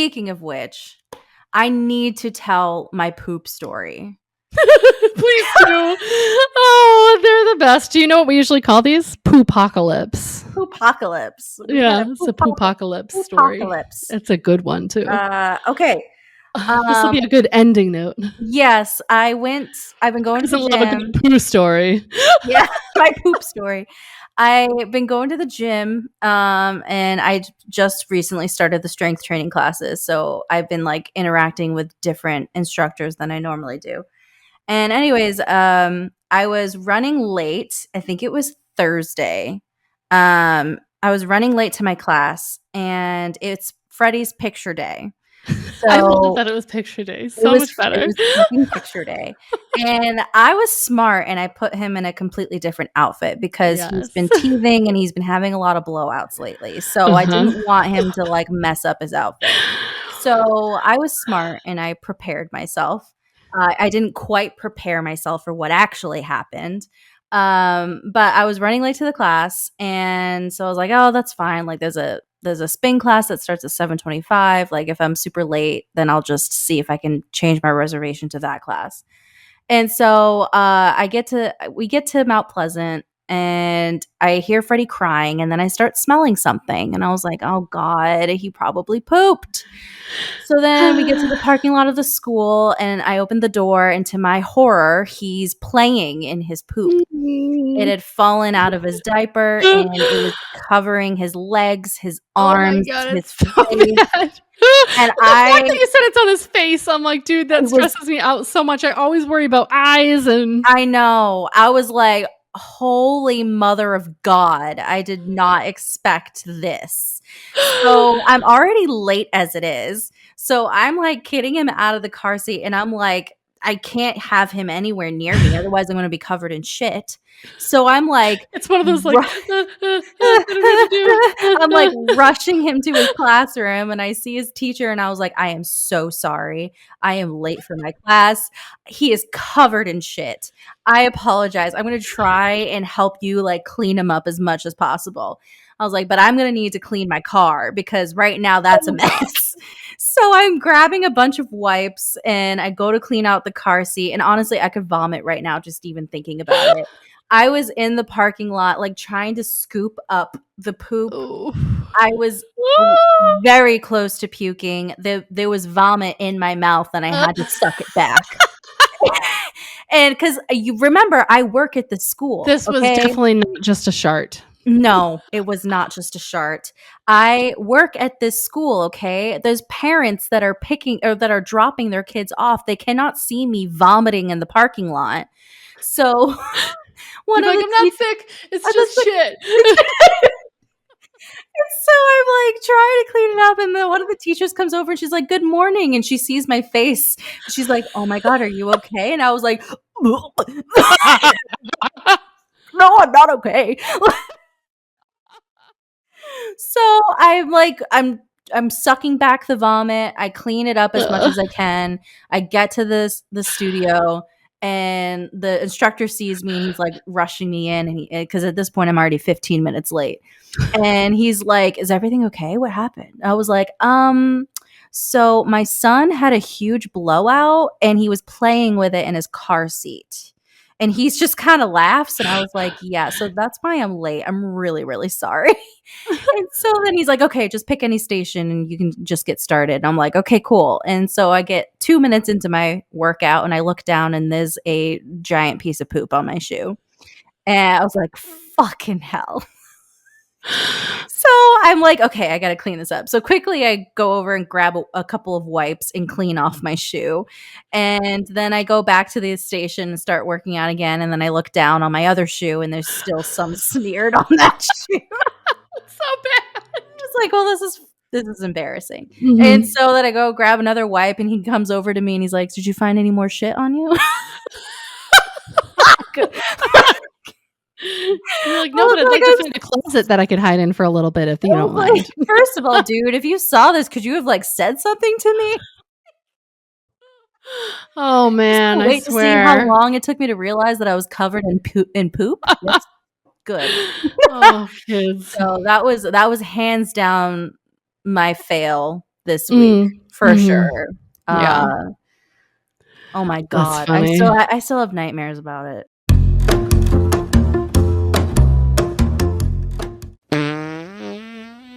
Speaking of which, I need to tell my poop story. Please do. Oh, they're the best. Do you know what we usually call these? Poopocalypse. Poopocalypse. Yeah, it's a poopocalypse story. Poopocalypse. It's a good one too. Okay. This will be a good ending note. Yes, I've been going to the gym. Love a good poo story. Yeah, my poop story. I've been going to the gym, and I just recently started the strength training classes. So I've been like interacting with different instructors than I normally do. And anyways, I was running late. I think it was Thursday. I was running late to my class, and it's Freddie's picture day. So I love that it was picture day. So much better. It was fucking picture day. And I was smart, and I put him in a completely different outfit because he's been teething and he's been having a lot of blowouts lately. So I didn't want him to like mess up his outfit. So I was smart and I prepared myself. I didn't quite prepare myself for what actually happened. But I was running late to the class, and so I was like, oh, that's fine. Like there's a spin class that starts at 7:25. Like if I'm super late, then I'll just see if I can change my reservation to that class. And so we get to Mount Pleasant, and I hear Freddie crying, and then I start smelling something, and I was like, oh God, he probably pooped. So then we get to the parking lot of the school, and I open the door, and to my horror, he's playing in his poop. It had fallen out of his diaper, and it was covering his legs, his arms, his face. And the fact that you said it's on his face, I'm like, dude, that stresses me out so much. I always worry about eyes. And I know. I was like, holy mother of God, I did not expect this. So I'm already late as it is. So I'm like kidding him out of the car seat, and I'm like, I can't have him anywhere near me. Otherwise, I'm going to be covered in shit. So I'm like, it's one of those like, I'm like rushing him to his classroom, and I see his teacher, and I was like, I am so sorry. I am late for my class. He is covered in shit. I apologize. I'm going to try and help you like clean him up as much as possible. I was like, but I'm going to need to clean my car because right now that's a mess. So I'm grabbing a bunch of wipes, and I go to clean out the car seat. And honestly, I could vomit right now just even thinking about it. I was in the parking lot, like trying to scoop up the poop. Ooh. I was very close to puking. There was vomit in my mouth, and I had to suck it back. And because you remember, I work at the school. This was definitely not just a Shart. No, it was not just a Shart. I work at this school, okay? There's parents that are picking or that are dropping their kids off. They cannot see me vomiting in the parking lot. So I'm not sick. It's just shit. And so I'm like trying to clean it up, and then one of the teachers comes over and she's like, good morning. And she sees my face. She's like, oh my God, are you okay? And I was like, no, I'm not okay. So I'm like, I'm sucking back the vomit. I clean it up as much as I can. I get to the studio, and the instructor sees me, and he's like rushing me in, and because at this point I'm already 15 minutes late. And he's like, is everything okay? What happened? I was like, so my son had a huge blowout, and he was playing with it in his car seat. And he's just kind of laughs. And I was like, yeah, so that's why I'm late. I'm really, really sorry. And so then he's like, okay, just pick any station and you can just get started. And I'm like, okay, cool. And so I get 2 minutes into my workout, and I look down, and there's a giant piece of poop on my shoe. And I was like, fucking hell. So I'm like, okay, I got to clean this up. So quickly I go over and grab a couple of wipes and clean off my shoe. And then I go back to the station and start working out again. And then I look down on my other shoe, and there's still some smeared on that shoe. So bad. I'm just like, well, this is embarrassing. Mm-hmm. And so then I go grab another wipe, and he comes over to me, and he's like, did you find any more shit on you? You're like, no, but I'd like to find a closet that I could hide in for a little bit if you don't mind. First of all, dude, if you saw this, could you have like said something to me? Oh man, I wait swear. To see how long it took me to realize that I was covered in poop. That's good. Oh, kids. So that was hands down my fail this week for Mhm. sure. Yeah. Oh my That's god. funny. I still have nightmares about it.